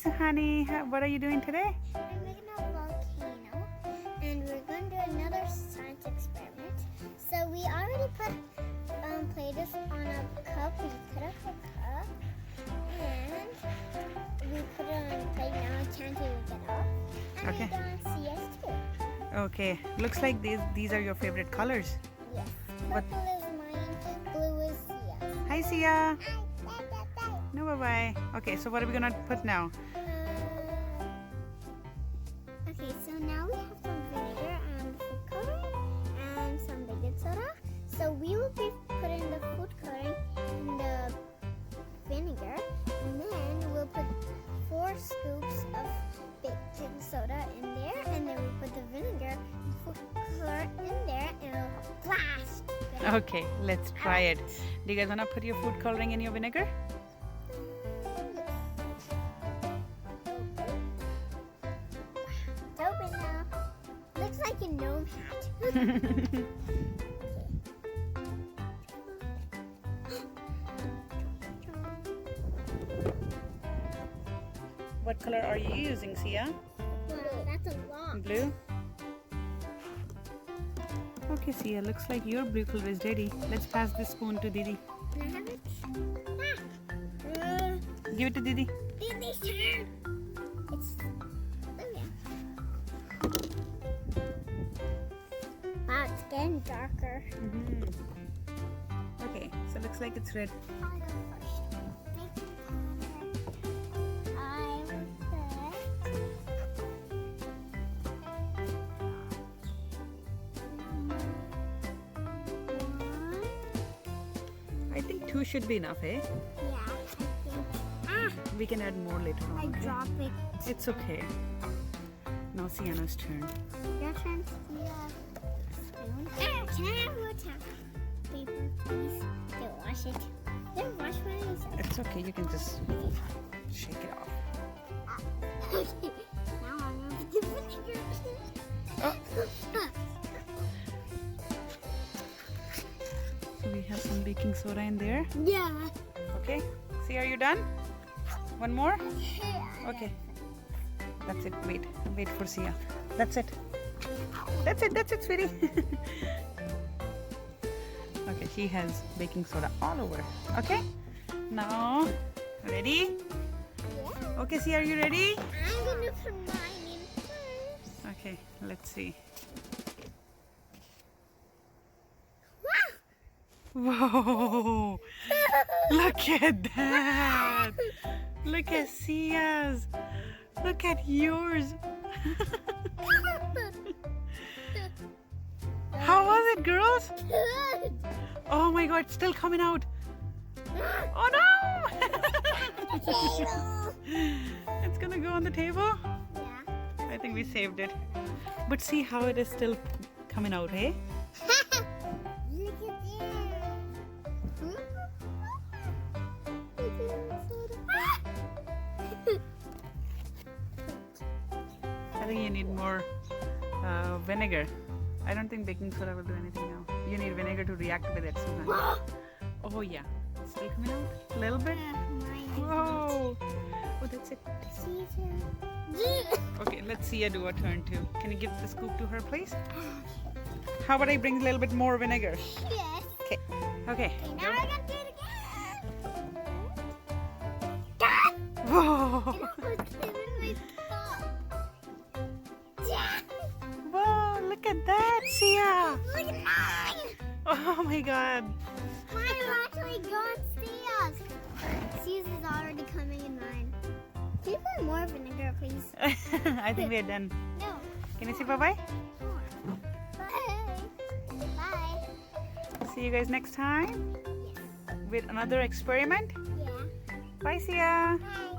Suhani. What are you doing today? We're making a volcano, and we're going to do another science experiment. So we already put Play-Doh on a cup. We cut up a cup, and we put it on a plate. Now I can't even get off. And Okay. we're going to CS2. Okay. Looks like these are your favorite colors. Yes. What- Purple is mine. Blue is Sia's. Hi, Sia. No, bye-bye. Okay, so what are we gonna put now? Okay, so now we have some vinegar and food coloring and some baking soda. So we will be putting the food coloring in the vinegar, and then we'll put 4 scoops of baking soda in there, and then we'll put the vinegar and food color in there, and it'll blast. Okay, let's try it. Do you guys wanna put your food coloring in your vinegar? It's open now. Looks like a gnome hat. What color are you using, Sia? Wow, that's a lot. Blue? Okay, Sia, looks like your blue color is ready. Let's pass this spoon to Didi. Can I have it? Give it to Didi. Disney's turn. It's wow, it's getting darker. Okay, so looks like it's red. I'll go first. I will put I think 2 should be enough, eh? yeah. We can add more later on. I okay? drop it. It's okay. Now Sienna's turn. Your turn. Yeah. Spoon. Can I have more paper, please? Don't wash it. Don't wash my eyes. It's okay, you can just shake it off. Okay. Now I'm gonna put the vinegar. Oh. So we have some baking soda in there. Yeah. Okay. See, are you done? One more? Okay. That's it. Wait for Sia. That's it. That's it, sweetie. Okay, she has baking soda all over. Okay. Now, ready? Yeah. Okay, Sia, are you ready? I'm gonna put mine in first. Okay, let's see. Whoa! Look at that! Look at Sia's! Look at yours! How was it, girls? Good. Oh my god, it's still coming out! Oh no! It's gonna go on the table? Yeah. I think we saved it. But see how it is still coming out, eh? Look at I think you need more vinegar. I don't think baking soda will do anything now. You need vinegar to react with it somehow. Oh yeah, it's still coming out a little bit. Whoa! Oh, that's it. Okay, let's see her do a turn too. Can you give the scoop to her, please? How about I bring a little bit more vinegar? Yes. Okay. Okay. Now I gotta do it again. Whoa! Whoa! Look at that, Sia! Look at mine! Oh my God! Mine actually got Sia's. Sia's is already coming in mine. Can you put more vinegar, please? I think we're done. No. Can you say bye-bye? More. Bye. Bye. See you guys next time with another experiment. Yeah. Bye, Sia! Bye.